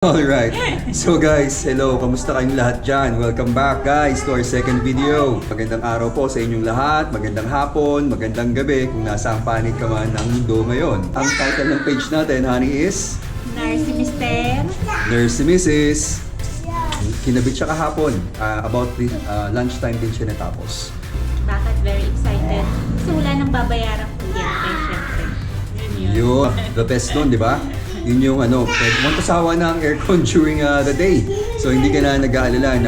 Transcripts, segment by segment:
Alright, so guys, hello, kamusta kayong lahat dyan? Welcome back guys to our second video. Magandang araw po sa inyong lahat, magandang hapon, magandang gabi kung nasa ang panig ka man ng mundo ngayon. Ang title ng page natin, honey, is Nurse si Mister. Nurse si Mrs. Kinabit siya kahapon, about lunchtime din siya natapos. Bakit very excited? Kasi wala nang babayarang kuryente, syempre. Yun, the best nun, di ba? Yun yung huwag kasawa ng aircon during the day. So hindi ka na nag-aalala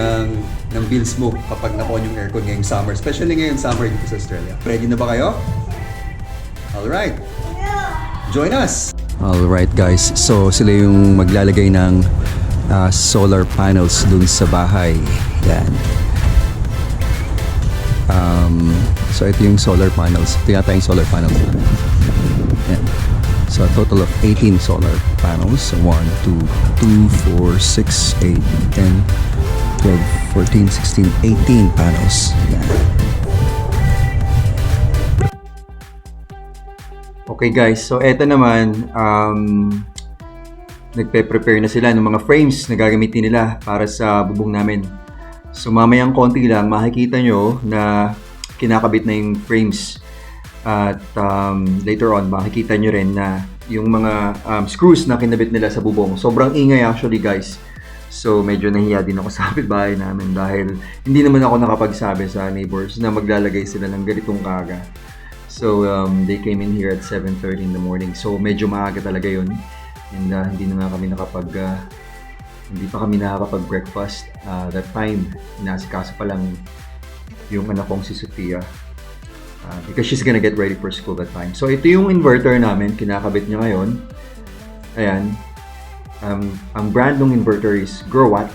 ng bills mo kapag napon yung aircon ngayong summer. Especially ngayong summer dito sa Australia. Ready na ba kayo? Alright. Join us! Alright guys, so sila yung maglalagay ng solar panels dun sa bahay. Yan. So ito yung solar panels. Ito yata yung solar panels natin. Yan. So a total of 18 solar panels. 1, 2, 4, 6, 8, 10, 12, 14, 16, 18 panels. Yan. Okay guys, so eto naman, nagpe-prepare na sila ng mga frames na gagamitin nila para sa bubong namin. So mamayang konti lang, makikita nyo na kinakabit na yung frames. At later on, makikita nyo rin na yung mga screws na kinabit nila sa bubong. Sobrang ingay actually guys. So medyo nahiya din ako sa kapitbahay namin dahil hindi naman ako nakapagsabi sa neighbors na maglalagay sila ng ganitong kaga. So they came in here at 7:30 in the morning. So medyo maaga talaga yun. And hindi na nga kami hindi pa kami nakakapag-breakfast. That time, inasikaso pa lang yung anak kong si Sophia. Because she's gonna get ready for school that time. So ito yung inverter namin, kinakabit niya ngayon. Ayan. Ang brand ng inverter is Growatt.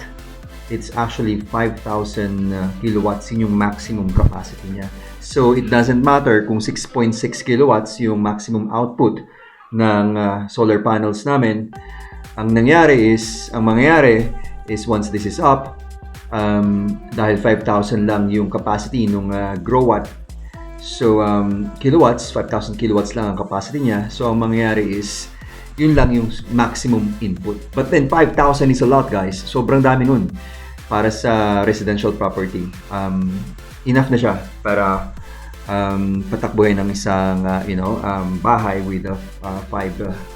It's actually 5,000 kilowatts, yun yung maximum capacity niya. So it doesn't matter kung 6.6 kilowatts yung maximum output ng solar panels namin. Ang mangyayari is once this is up, dahil 5,000 lang yung capacity ng Growatt. So, kilowatts, 5,000 kilowatts lang ang capacity niya. So, ang mangyayari is, yun lang yung maximum input. But then, 5,000 is a lot, guys. Sobrang dami nun para sa residential property. Enough na siya para patakbuhin ng isang, bahay with 5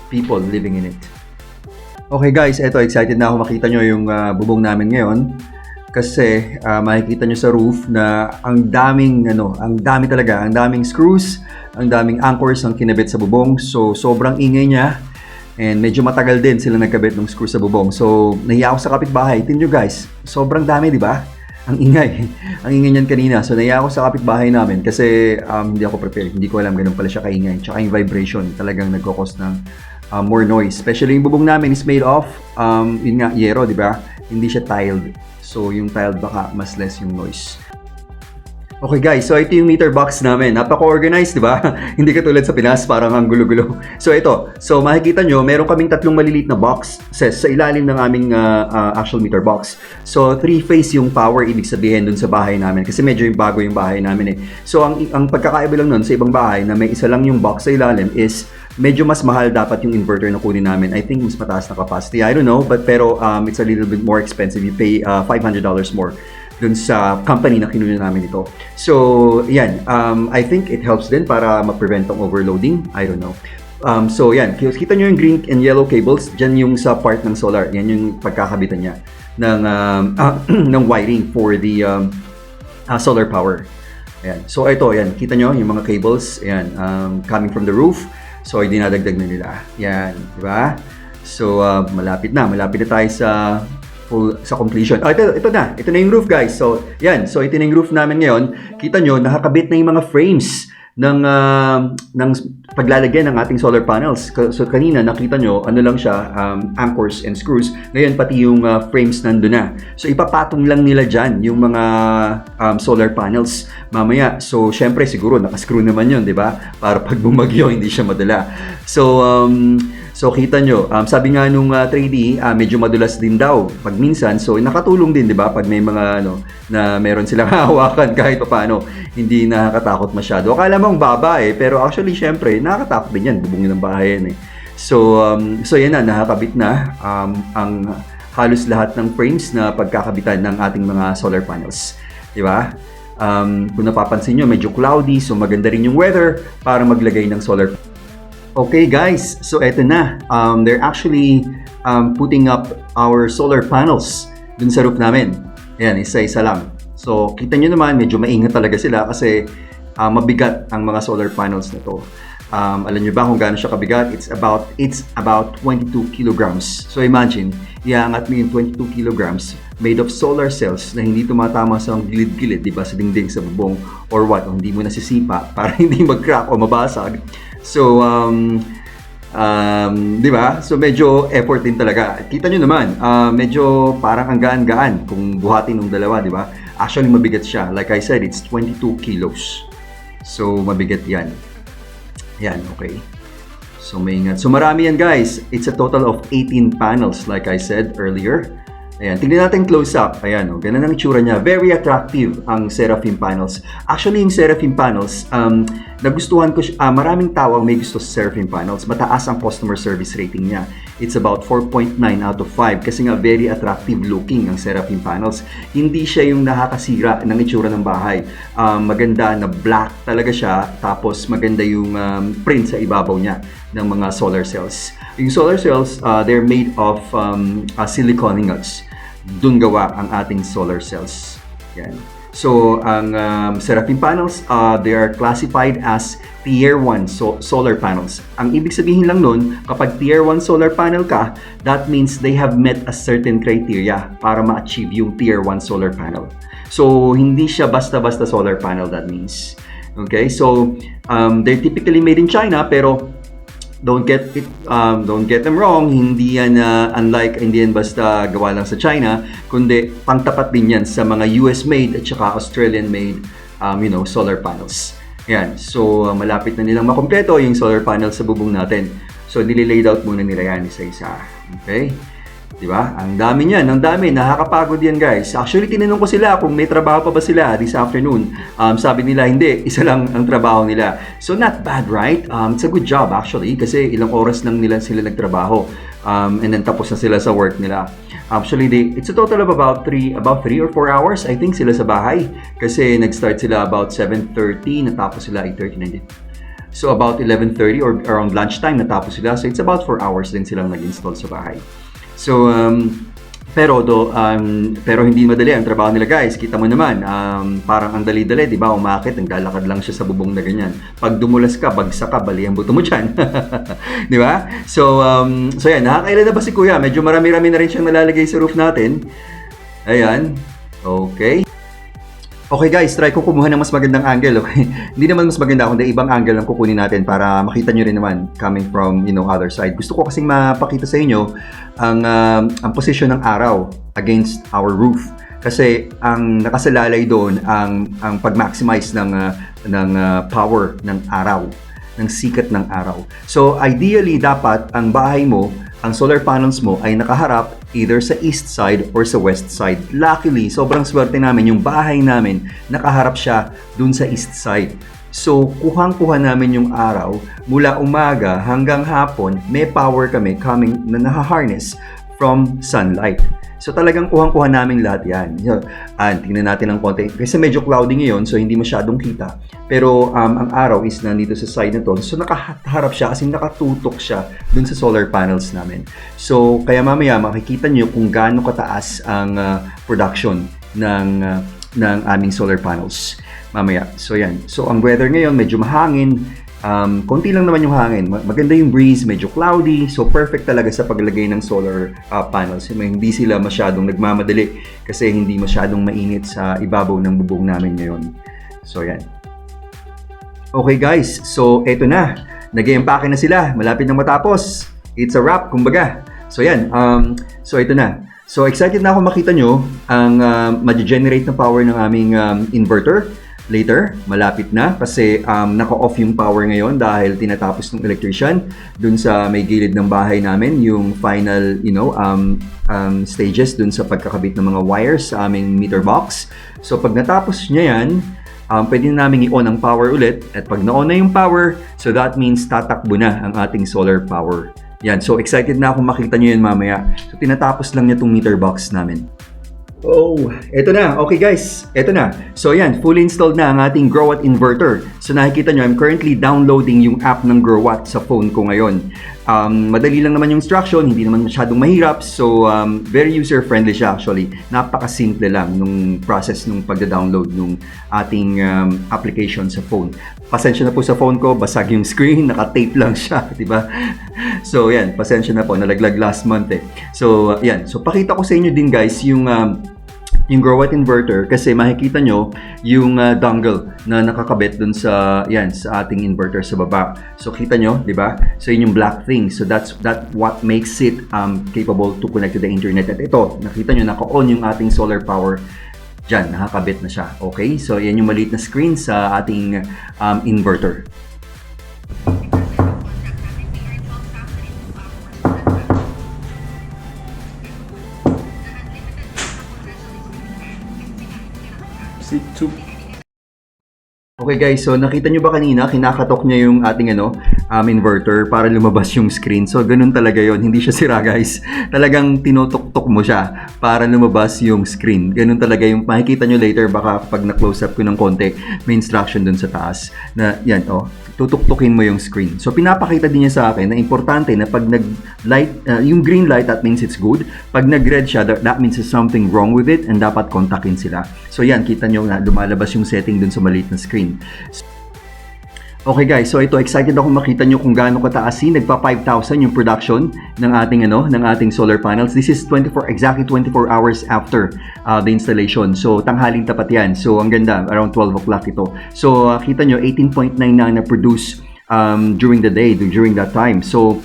people living in it. Okay, guys. Eto, excited na ako makita nyo yung bubong namin ngayon. Kasi makikita nyo sa roof na ang daming screws, ang daming anchors ang kinabit sa bubong. So sobrang ingay niya and medyo matagal din sila nagkabit ng screws sa bubong. So nahiya ako sa kapitbahay. Tingnan nyo guys, sobrang dami, di ba? Ang ingay. Ang ingay niyan kanina. So nahiya ako sa kapitbahay namin kasi hindi ako prepared. Hindi ko alam ganun pala siya kaingay. Tsaka yung vibration talagang nagkakos ng more noise. Especially yung bubong namin is made of yero, di ba? Hindi siya tiled. So, yung tiled baka mas less yung noise. Okay guys, so ito yung meter box namin. Napaka-organized, di ba? Hindi katulad sa Pinas, parang ang gulo-gulo. So ito, so makikita nyo, meron kaming 3 maliliit na box sa ilalim ng aming actual meter box. So 3-phase yung power, ibig sabihin dun sa bahay namin. Kasi medyo yung bago yung bahay namin eh. So ang pagkakaiba lang nun sa ibang bahay na may isa lang yung box sa ilalim is medyo mas mahal dapat yung inverter na kunin namin. I think mas mataas na capacity. I don't know, pero it's a little bit more expensive. You pay $500 more dun sa company na kinuha namin ito. So, yan. I think it helps din para ma-prevent ang overloading. I don't know. So, yan. Kita nyo yung green and yellow cables. Dyan yung sa part ng solar. Yan yung pagkakabitan niya ng wiring for the solar power. Ayan. So, ito. Yan. Kita nyo yung mga cables. Ayan. Coming from the roof. So, dinadagdag na nila. Yan. Diba? So, malapit na tayo sa completion. Ito na yung roof, guys. So, yan. So, ito na yung roof namin ngayon. Kita nyo, nakakabit na yung mga frames ng paglalagyan ng ating solar panels. So, kanina, nakita nyo, lang siya, anchors and screws. Ngayon, pati yung frames nandun na. So, ipapatong lang nila dyan yung mga solar panels mamaya. So, syempre, siguro, nakascrew naman yun, di ba? Para pag bumagyo, hindi siya madala. So, kita nyo, sabi nga nung 3D, medyo madulas din daw pag minsan. So, nakatulong din, di ba? Pag may mga, na meron silang hawakan kahit pa paano, hindi nakakatakot masyado. Akala mo ang baba pero actually, syempre, nakakatakot din yan. Bubungin ng bahay yan So yan na, nakakabit na. Ang halos lahat ng frames na pagkakabitan ng ating mga solar panels. Di ba? Kung napapansin nyo, medyo cloudy, so maganda rin yung weather para maglagay ng solar. Okay guys, so eto na. They're actually putting up our solar panels dun sa roof namin. Ayan, isa-isa lang. So, kita nyo naman, medyo maingat talaga sila kasi mabigat ang mga solar panels na to. Alam nyo ba kung gaano siya kabigat? It's about 22 kilograms. So imagine, iangat mo yung 22 kilograms made of solar cells na hindi tumatama sa gilid-gilid, di ba, sa dingding, sa bubong, or what, o hindi mo nasisipa para hindi mag-crack o mabasag. So, di ba? So medyo effort din talaga. Kita nyo naman, medyo parang ang gaan-gaan kung buhatin ng dalawa, di ba? Actually, mabigat siya. Like I said, it's 22 kilos. So, mabigat yan. Yan, okay. So, maingat. So, marami yan, guys. It's a total of 18 panels, like I said earlier. Ayan, tingnan natin close up. Ayan, oh, ganun ang itsura niya. Very attractive ang Seraphim panels. Actually, yung Seraphim panels, nagustuhan ko siya. Maraming tao ang may gusto sa Seraphim panels. Mataas ang customer service rating niya. It's about 4.9 out of 5 kasi nga very attractive looking ang Seraphim panels. Hindi siya yung nakakasira ng itsura ng bahay. Maganda na black talaga siya, tapos maganda yung print sa ibabaw niya ng mga solar cells. Yung solar cells, they're made of silicone ingots. Doon gawa ang ating solar cells. Yan. So, ang Seraphim panels, they are classified as Tier 1 solar panels. Ang ibig sabihin lang nun, kapag Tier 1 solar panel ka, that means they have met a certain criteria para ma-achieve yung Tier 1 solar panel. So, hindi siya basta-basta solar panel, that means. Okay? So, they're typically made in China, pero don't get them wrong, hindi yan hindi yan basta gawa lang sa China, kundi pangtapat din yan sa mga US made at saka Australian made solar panels. Yan. So malapit na nilang makumpleto yung solar panels sa bubong natin. So nililaid out muna nila yan isa-isa. Okay? Di ba? Ang dami niyan, ang dami, nakakapagod yan, guys. Actually, tinanong ko sila kung may trabaho pa ba sila this afternoon. Sabi nila, hindi, isa lang ang trabaho nila. So, not bad, right? It's a good job, actually, kasi ilang oras lang nila sila nagtrabaho. And then, tapos na sila sa work nila. Actually, it's a total of about 3 or 4 hours, I think, sila sa bahay. Kasi nag-start sila about 7:30, natapos sila 8:30 na. So, about 11:30 or around lunchtime, natapos sila. So, it's about 4 hours din silang nag-install sa bahay. So, pero hindi madali ang trabaho nila, guys. Kita mo naman, parang ang dali-dali, di ba? Umakit, naglalakad lang siya sa bubong na ganyan. Pag dumulas ka, bagsak ka, bali ang buto mo dyan. Di ba? So yan, nakakailan na ba si Kuya? Medyo marami-rami na rin siyang nalalagay sa roof natin. Ayan. Okay. Okay guys, try ko kumuha ng mas magandang angle, okay? Hindi naman mas maganda, kundi ibang angle ang kukunin natin para makita nyo rin naman coming from, other side. Gusto ko kasing mapakita sa inyo ang position ng araw against our roof. Kasi ang nakasalalay doon ang pag-maximize ng power ng araw, ng sikat ng araw. So ideally, dapat ang bahay mo, ang solar panels mo ay nakaharap either sa east side or sa west side. Luckily, sobrang swerte namin, yung bahay namin, nakaharap siya dun sa east side. So, kuhang-kuha namin yung araw, mula umaga hanggang hapon, may power kami coming na nahaharness from sunlight. So talagang kuhang-kuha namin lahat yan. Tingnan natin ng konti. Kasi medyo cloudy ngayon, so hindi masyadong kita. Pero ang araw is nandito sa side na to. So nakaharap siya kasi nakatutok siya dun sa solar panels namin. So kaya mamaya makikita nyo kung gaano kataas ang production ng aming solar panels. Mamaya. So yan. So ang weather ngayon medyo mahangin. Konti lang naman yung hangin. Maganda yung breeze, medyo cloudy. So, perfect talaga sa paglagay ng solar panels. Hindi sila masyadong nagmamadali kasi hindi masyadong mainit sa ibabaw ng bubong namin ngayon. So, yan. Okay guys, so eto na. Nag-i-empake na sila. Malapit na matapos. It's a wrap, kumbaga. So, yan. So, eto na. So, excited na ako makita nyo ang ma-generate na power ng aming inverter. Later, malapit na kasi naka-off yung power ngayon dahil tinatapos ng electrician dun sa may gilid ng bahay namin yung final, stages dun sa pagkakabit ng mga wires sa aming meter box. So pag natapos niya yan, pwede na namin i-on ang power ulit at pag na-on na yung power, so that means tatakbo na ang ating solar power. Yan, so excited na akong makita nyo yan mamaya. So tinatapos lang niya tong meter box namin. Oh, eto na. Okay guys, eto na. So yan, fully installed na ang ating Growwatt inverter. So nakikita nyo, I'm currently downloading yung app ng Growwatt sa phone ko ngayon. Madali lang naman yung instruction, hindi naman masyadong mahirap. So very user-friendly siya actually. Napaka-simple lang nung process nung pagda-download nung ating application sa phone. Pasensya na po sa phone ko, basag yung screen, naka-tape lang siya, di ba? So yan, pasensya na po, nalaglag last month eh. So yan, so pakita ko sa inyo din guys yung Growwatt inverter kasi makikita nyo yung dongle na nakakabit dun sa sa ating inverter sa baba. So kita nyo, di ba? So yun yung black thing. So that what makes it capable to connect to the internet. At ito, nakita nyo naka-on yung ating solar power. Diyan, nakakabit na siya. Okay? So yan yung maliit na screen sa ating inverter. Okay guys, so nakita nyo ba kanina, kinakatok niya yung ating inverter para lumabas yung screen. So ganun talaga yon, hindi siya sira guys. Talagang tinutok-tok mo siya para lumabas yung screen. Ganun talaga yung makikita nyo later, baka pag na-close up ko ng konti, may instruction dun sa taas na yan, tutuktukin mo yung screen. So pinapakita din niya sa akin na importante na pag nag-light, yung green light, that means it's good. Pag nag-red siya, that means there's something wrong with it and dapat kontakin sila. So yan, kita nyo na lumalabas yung setting dun sa maliit na screen. Okay guys, so ito, excited ako makita nyo kung gaano kataas nagpa 5,000 yung production ng ating solar panels. This is exactly 24 hours after the installation. So tanghaling tapat yan. So ang ganda, around 12 o'clock ito. So kita nyo 18.9 na produce during the day, during that time. So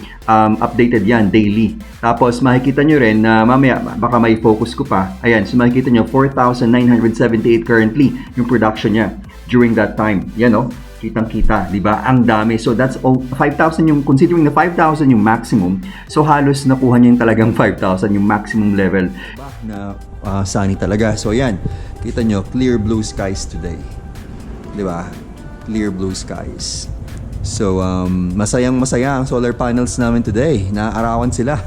updated yan daily. Tapos makikita nyo rin na mamaya baka may focus ko pa. Ayan, so makikita nyo 4,978 currently yung production niya during that time. Yan kitang-kita, di ba? Ang dami. So that's all 5,000 yung, considering na 5,000 yung maximum. So halos nakuha niya yung talagang 5,000 yung maximum level na sunny talaga. So yan, kita nyo, clear blue skies today. Di ba? Clear blue skies. So masayang-masaya ang solar panels namin today. Naaarawan sila.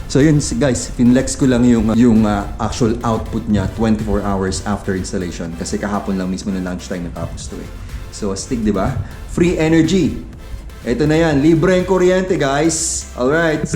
So yun guys, finlex ko lang yung actual output niya 24 hours after installation kasi kahapon lang mismo na lunchtime natapos to eh. So astig, di ba? Free energy. Ito na yan, libreng kuryente guys. Alright.